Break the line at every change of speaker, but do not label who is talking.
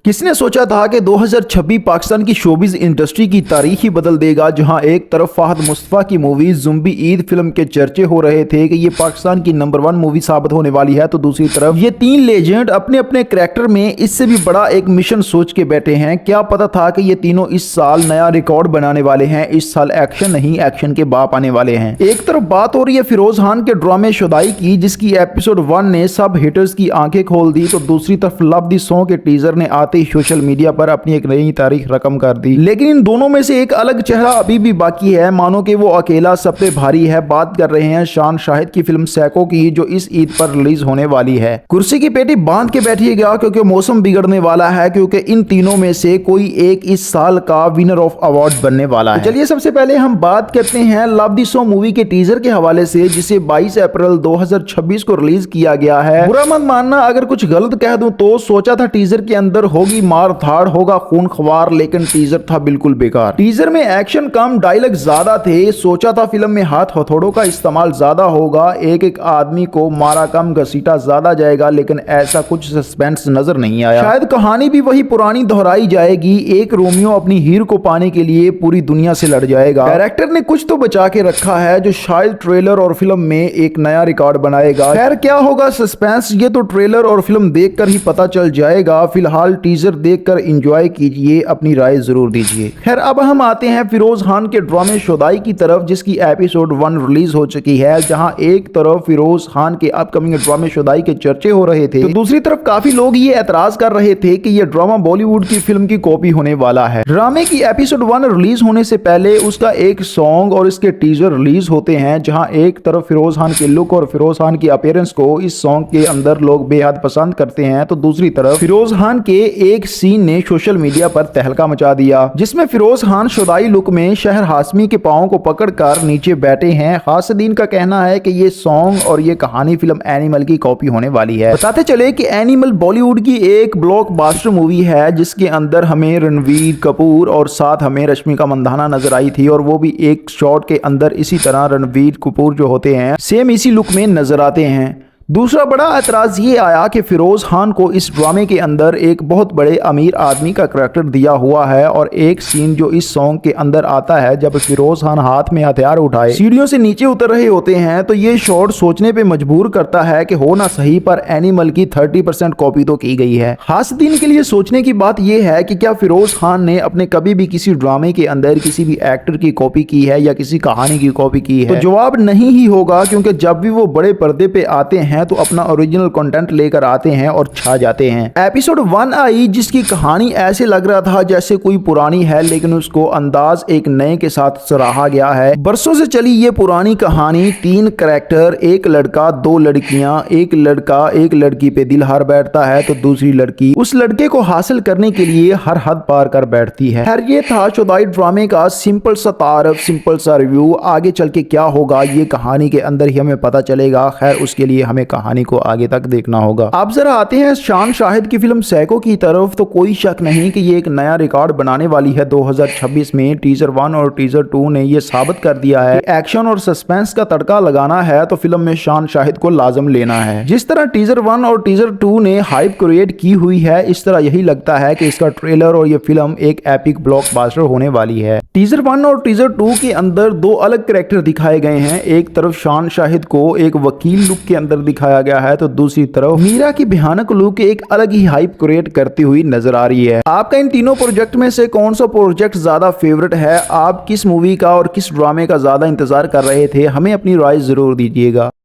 किसने सोचा था कि 2026 पाकिस्तान की शोबिज इंडस्ट्री की तारीख ही बदल देगा, जहां एक तरफ फहद मुस्तफा की मूवी ज़ुम्बी ईद फिल्म के चर्चे हो रहे थे कि ये पाकिस्तान की नंबर 1 मूवी साबित होने वाली है, तो दूसरी तरफ ये तीन लेजेंड अपने अपने करैक्टर में इससे भी बड़ा एक मिशन सोच के बैठे हैं। क्या पता था कि ये तीनों इस साल नया रिकॉर्ड बनाने वाले हैं। इस साल एक्शन नहीं, एक्शन के बाप आने वाले हैं। एक तरफ बात हो रही है फिरोज खान के ड्रामे शुदाई की, जिसकी एपिसोड 1 ने सब हिटर्स की आंखें खोल दी, तो दूसरी तरफ लव दी सॉन्ग के टीजर ने आते ही सोशल मीडिया पर अपनी एक नई तारीख रकम कर दी। लेकिन इन दोनों में से एक अलग चेहरा अभी भी बाकी है, मानो कि वो अकेला सब पे भारी है। बात कर रहे हैं शान शाहिद की फिल्म सैको की, जो इस ईद पर रिलीज होने वाली है। कुर्सी की पेटी बांध के बैठिएगा क्योंकि मौसम बिगड़ने वाला है, क्योंकि इन तीनों में से कोई एक इस साल का विनर ऑफ अवार्ड बनने वाला है। चलिए सबसे पहले हम बात करते हैं लव दी सॉन्ग मूवी के टीजर के हवाले से, जिसे 22 अप्रैल 2026 को रिलीज किया गया है। बुरा मत मानना अगर कुछ गलत कह दूं तो। सोचा था टीजर के अंदर होगी मार धाड़, होगा खून खवार, लेकिन टीजर था बिल्कुल बेकार। टीजर में एक्शन कम, डायलॉग ज्यादा थे। सोचा था फिल्म में हाथ हथौड़ों का इस्तेमाल ज्यादा होगा, एक एक आदमी को मारा कम घसीटा ज्यादा जाएगा, लेकिन ऐसा कुछ सस्पेंस नजर नहीं आया। शायद कहानी भी वही पुरानी दोहराई जाएगी। एक रोमियो अपनी हीर को पाने के लिए पूरी दुनिया से लड़ जाएगा। डायरेक्टर ने कुछ तो बचा के रखा है, जो शायद ट्रेलर और फिल्म में एक नया रिकॉर्ड बनाएगा। खैर क्या होगा सस्पेंस, ये तो ट्रेलर और फिल्म देखकर ही पता चल जाएगा। फिलहाल टीजर देखकर एंजॉय कीजिए, अपनी राय जरूर दीजिए। खैर अब हम आते हैं फिरोज खान के ड्रामे शुदाई की तरफ, जिसकी एपिसोड 1 रिलीज हो चुकी है। जहां एक तरफ फिरोज खान के अपकमिंग ड्रामे शुदाई के चर्चे हो रहे थे, तो दूसरी तरफ काफी लोग ये एतराज कर रहे थे कि यह ड्रामा बॉलीवुड की फिल्म की कॉपी होने वाला है। ड्रामे की एपिसोड 1 रिलीज होने से पहले उसका एक सॉन्ग और इसके टीजर रिलीज होते हैं, जहां एक तरफ फिरोज खान के लुक और फिरोज खान की अपीयरेंस को इस सॉन्ग के अंदर लोग बेहद पसंद करते हैं, तो दूसरी तरफ फिरोज खान के एक सीन ने सोशल मीडिया पर तहलका मचा दिया, जिसमें फिरोज खान शुदाई लुक में शहर हाशमी के पांव को पकड़कर नीचे बैठे हैं। हासिदीन का कहना है कि ये सॉन्ग और ये कहानी फिल्म एनिमल की कॉपी होने वाली है। बताते चले कि एनिमल बॉलीवुड की एक ब्लॉकबस्टर मूवी है, जिसके अंदर हमें रणवीर कपूर और साथ हमें रश्मिका मंदाना नजर आई थी, और वो भी एक शॉट के अंदर इसी तरह रणवीर कपूर जो होते हैं सेम इसी लुक में नजर आते हैं। दूसरा बड़ा एतराज ये आया कि फिरोज खान को इस ड्रामे के अंदर एक बहुत बड़े अमीर आदमी का करैक्टर दिया हुआ है, और एक सीन जो इस सॉन्ग के अंदर आता है जब फिरोज खान हाथ में हथियार उठाए सीढ़ियों से नीचे उतर रहे होते हैं, तो ये शॉट सोचने पे मजबूर करता है कि हो ना सही पर एनिमल की 30% कॉपी तो की गई है। हासिदीन के लिए सोचने की बात यह है कि क्या फिरोज खान ने अपने कभी भी किसी ड्रामे के अंदर किसी भी एक्टर की कॉपी की है या किसी कहानी की कॉपी की है? तो जवाब नहीं ही होगा, क्योंकि जब भी वो बड़े पर्दे पे आते हैं तो अपना ओरिजिनल कंटेंट लेकर आते हैं और छा जाते हैं। एपिसोड 1 आई, जिसकी कहानी ऐसे लग रहा था जैसे कोई पुरानी है, लेकिन उसको अंदाज एक नए के साथ सराहा गया है। बरसों से चली ये पुरानी कहानी, 3 करैक्टर, एक लड़का 2 लड़कियां, एक लड़का एक लड़की पे दिल हार बैठता है, तो दूसरी लड़की उस लड़के को हासिल करने के लिए हर हद पार कर बैठती है। खैर ये था शुदाई ड्रामे का सिंपल सा तारफ, सिंपल सा रिव्यू। आगे चल के क्या होगा ये कहानी के अंदर ही हमें पता चलेगा। खैर उसके लिए हमें कहानी को आगे तक देखना होगा। अब जरा आते हैं शान शाहिद की फिल्म सैको की तरफ, तो कोई शक नहीं कि ये एक नया रिकॉर्ड बनाने वाली है 2026 में। टीजर 1 और टीजर 2 ने ये साबित कर दिया है एक्शन और सस्पेंस का तड़का लगाना है तो फिल्म में शान शाहिद को लाजम लेना है। जिस तरह टीजर 1 और टीजर 2 ने हाइप क्रिएट की हुई है, इस तरह यही लगता है कि इसका ट्रेलर और ये फिल्म एक एपिक ब्लॉकबस्टर होने वाली है। टीजर 1 और टीजर 2 के अंदर 2 अलग कैरेक्टर दिखाए गए हैं। एक तरफ शान शाहिद को एक वकील लुक के अंदर दिखाया गया है, तो दूसरी तरफ मीरा की भयानक लुक एक अलग ही हाइप क्रिएट करती हुई नजर आ रही है। आपका इन तीनों प्रोजेक्ट में से कौन सा प्रोजेक्ट ज्यादा फेवरेट है? आप किस मूवी का और किस ड्रामे का ज्यादा इंतजार कर रहे थे? हमें अपनी राय जरूर दीजिएगा।